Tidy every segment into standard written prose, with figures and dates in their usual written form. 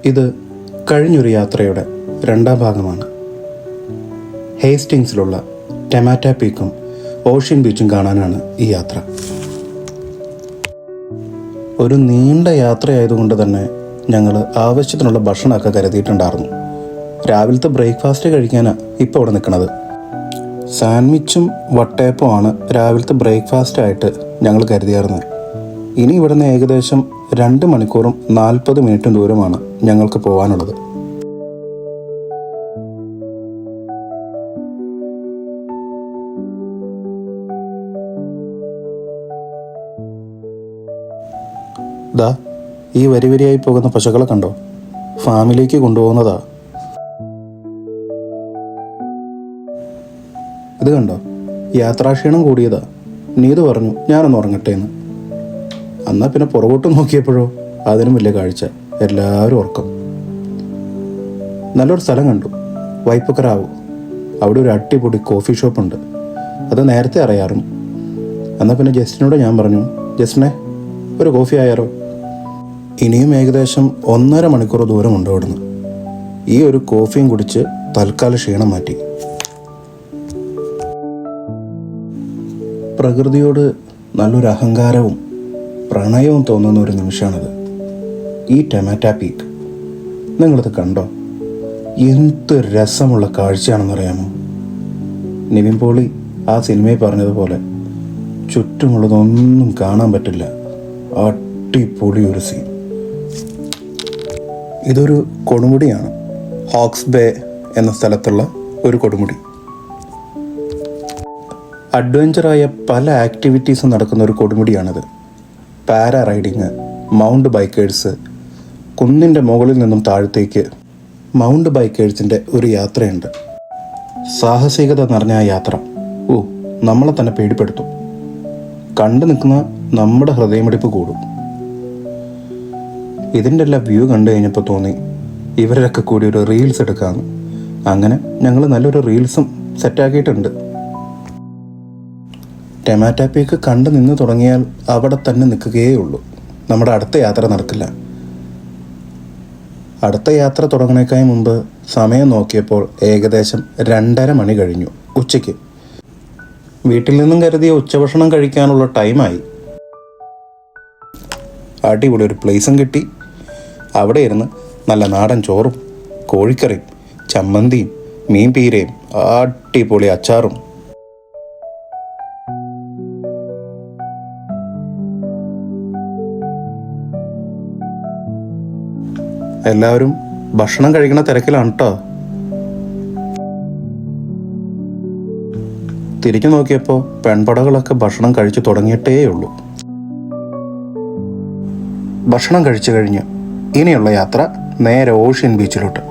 ഇത് കഴിഞ്ഞൊരു യാത്രയുടെ രണ്ടാം ഭാഗമാണ്. ഹേസ്റ്റിങ്സിലുള്ള ടൊമാറ്റോ പീക്കും ഓഷ്യൻ ബീച്ചും കാണാനാണ് ഈ യാത്ര. ഒരു നീണ്ട യാത്രയായതുകൊണ്ട് തന്നെ ഞങ്ങൾ ആവശ്യത്തിനുള്ള ഭക്ഷണമൊക്കെ കരുതിയിട്ടുണ്ടായിരുന്നു. രാവിലത്തെ ബ്രേക്ക്ഫാസ്റ്റ് കഴിക്കാനാണ് ഇപ്പോൾ ഇവിടെ നിൽക്കുന്നത്. സാൻഡ്വിച്ചും വട്ടയപ്പമാണ് രാവിലത്തെ ബ്രേക്ക്ഫാസ്റ്റായിട്ട് ഞങ്ങൾ കരുതിയായിരുന്നത്. ഇനി ഇവിടുന്ന് ഏകദേശം 2 മണിക്കൂറും 40 മിനിറ്റും ദൂരമാണ് ഞങ്ങൾക്ക് പോകാനുള്ളത്. ദാ ഈ വരിവരിയായി പോകുന്ന പശുക്കളെ കണ്ടോ? ഫാമിലേക്ക് കൊണ്ടുപോകുന്നതാ. ഇത് കണ്ടോ? യാത്രാക്ഷീണം കൂടിയതാ. നീതു പറഞ്ഞു ഞാനൊന്ന് ഉറങ്ങട്ടെ എന്ന്. എന്നാൽ പിന്നെ പുറകോട്ട് നോക്കിയപ്പോഴോ അതിനും വലിയ കാഴ്ച, എല്ലാവരും ഉറക്കം. നല്ലൊരു സ്ഥലം കണ്ടു, വൈപ്പക്കരാവു. അവിടെ ഒരു അടിപൊളി കോഫി ഷോപ്പുണ്ട്. അത് നേരത്തെ അറിയാറും. എന്നാൽ പിന്നെ ജസ്റ്റിനോട് ഞാൻ പറഞ്ഞു, ജസ്റ്റിനെ ഒരു കോഫി ആയാലോ? ഇനിയും ഏകദേശം 1.5 മണിക്കൂർ ദൂരമുണ്ട് അവിടുന്ന്. ഈ ഒരു കോഫിയും കുടിച്ച് തൽക്കാല ക്ഷീണം മാറ്റി. പ്രകൃതിയോട് നല്ലൊരു അഹങ്കാരവും പ്രണയവും തോന്നുന്ന ഒരു നിമിഷമാണത്. ഈ ടൊമാറ്റോ പീക്ക് നിങ്ങളിത് കണ്ടോ? എന്ത് രസമുള്ള കാഴ്ചയാണെന്നറിയാമോ? നിവിൻ പോളി ആ സിനിമയിൽ പറഞ്ഞതുപോലെ ചുറ്റുമുള്ളതൊന്നും കാണാൻ പറ്റില്ല. അടിപൊളി ഒരു സീൻ. ഇതൊരു കൊടുമുടിയാണ്. ഹോക്സ് ബേ എന്ന സ്ഥലത്തുള്ള ഒരു കൊടുമുടി. അഡ്വഞ്ചറായ പല ആക്ടിവിറ്റീസും നടക്കുന്ന ഒരു കൊടുമുടിയാണിത്. പാരാ റൈഡിങ്, മൗണ്ട് ബൈക്കേഴ്സ്, കുന്നിൻ്റെ മുകളിൽ നിന്നും താഴത്തേക്ക് മൗണ്ട് ബൈക്കേഴ്സിൻ്റെ ഒരു യാത്രയുണ്ട്. സാഹസികത നിറഞ്ഞ ആ യാത്ര നമ്മളെ തന്നെ പേടിപ്പെടുത്തും. കണ്ടു നിൽക്കുന്ന നമ്മുടെ ഹൃദയമിടിപ്പ് കൂടും. ഇതിൻ്റെ എല്ലാം വ്യൂ കണ്ടു കഴിഞ്ഞപ്പോൾ തോന്നി ഇവരൊക്കെ കൂടി ഒരു റീൽസ് എടുക്കാമെന്ന്. അങ്ങനെ ഞങ്ങൾ നല്ലൊരു റീൽസും സെറ്റാക്കിയിട്ടുണ്ട്. ടൊമാറ്റോ പീക്ക് കണ്ടു നിന്ന് തുടങ്ങിയാൽ അവിടെ തന്നെ നിൽക്കുകയേ ഉള്ളൂ. നമ്മുടെ അടുത്ത യാത്ര നടക്കില്ല. അടുത്ത യാത്ര തുടങ്ങുന്നതിനേക്കാൾ മുമ്പ് സമയം നോക്കിയപ്പോൾ ഏകദേശം 2:30 മണി കഴിഞ്ഞു. ഉച്ചയ്ക്ക് വീട്ടിൽ നിന്നും കരുതിയ ഉച്ചഭക്ഷണം കഴിക്കാനുള്ള ടൈമായി. അടിപൊളി ഒരു പ്ലേസും കിട്ടി. അവിടെ ഇരുന്ന് നല്ല നാടൻ ചോറും കോഴിക്കറിയും ചമ്മന്തിയും മീൻ പീരയും അടിപൊളി അച്ചാറും. എല്ലാവരും ഭക്ഷണം കഴിക്കുന്ന തിരക്കിലാണ് കേട്ടോ. തിരിഞ്ഞു നോക്കിയപ്പോൾ പെൺപടകളൊക്കെ ഭക്ഷണം കഴിച്ചു തുടങ്ങിയിട്ടേ ഉള്ളൂ. ഭക്ഷണം കഴിച്ചു കഴിഞ്ഞ് ഇനിയുള്ള യാത്ര നേരെ ഓഷ്യൻ ബീച്ചിലോട്ട്.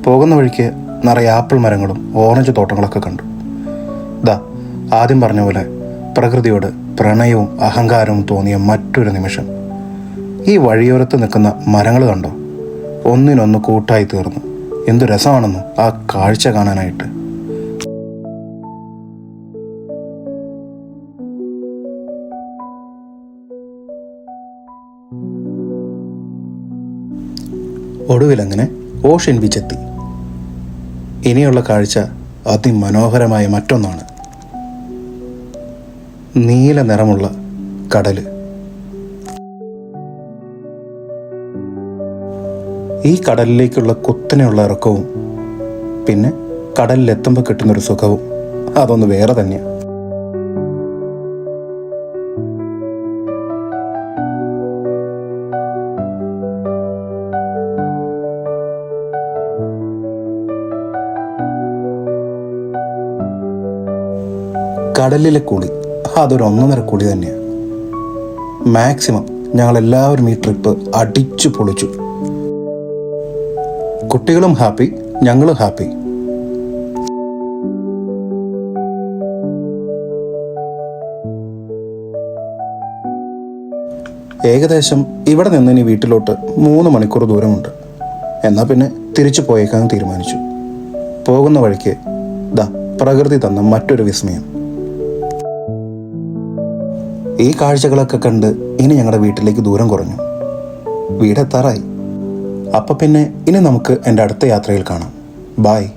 പോകുന്ന വഴിക്ക് നിറയെ ആപ്പിൾ മരങ്ങളും ഓറഞ്ച് തോട്ടങ്ങളൊക്കെ കണ്ടു. ആദ്യം പറഞ്ഞ പോലെ പ്രകൃതിയോട് പ്രണയവും അഹങ്കാരവും തോന്നിയ മറ്റൊരു നിമിഷം. ഈ വഴിയോരത്ത് നിൽക്കുന്ന മരങ്ങൾ കണ്ടോ? ഒന്നിനൊന്ന് കൂട്ടായി തീർന്നു. എന്തു രസമാണെന്നോ ആ കാഴ്ച കാണാനായിട്ട്. ഒടുവിലങ്ങനെ ഓഷ്യൻ ബീച്ചെത്തി. ഇനിയുള്ള കാഴ്ച അതിമനോഹരമായ മറ്റൊന്നാണ്. നീല നിറമുള്ള കടല്. ഈ കടലിലേക്കുള്ള കുത്തനെയുള്ള ഇറക്കവും പിന്നെ കടലിലെത്തുമ്പോൾ കിട്ടുന്നൊരു സുഖവും അതൊന്ന് വേറെ തന്നെയാണ്. കടലിലെ കുളി അതൊരു 1.5 കുളി തന്നെയാണ്. മാക്സിമം ഞങ്ങളെല്ലാവരും ഈ ട്രിപ്പ് അടിച്ചു പൊളിച്ചു. കുട്ടികളും ഹാപ്പി, ഞങ്ങളും ഹാപ്പി. ഏകദേശം ഇവിടെ നിന്ന് ഇനി വീട്ടിലോട്ട് 3 മണിക്കൂർ ദൂരമുണ്ട്. എന്നാൽ പിന്നെ തിരിച്ചു പോയേക്കാൻ തീരുമാനിച്ചു. പോകുന്ന വഴിക്ക് പ്രകൃതി തന്ന മറ്റൊരു വിസ്മയം. ഈ കാഴ്ചകളൊക്കെ കണ്ട് ഇനി ഞങ്ങളുടെ വീട്ടിലേക്ക് ദൂരം കുറഞ്ഞു. വീടെത്താറായി. അപ്പം പിന്നെ ഇനി നമുക്ക് എൻ്റെ അടുത്ത യാത്രയിൽ കാണാം. ബായ്.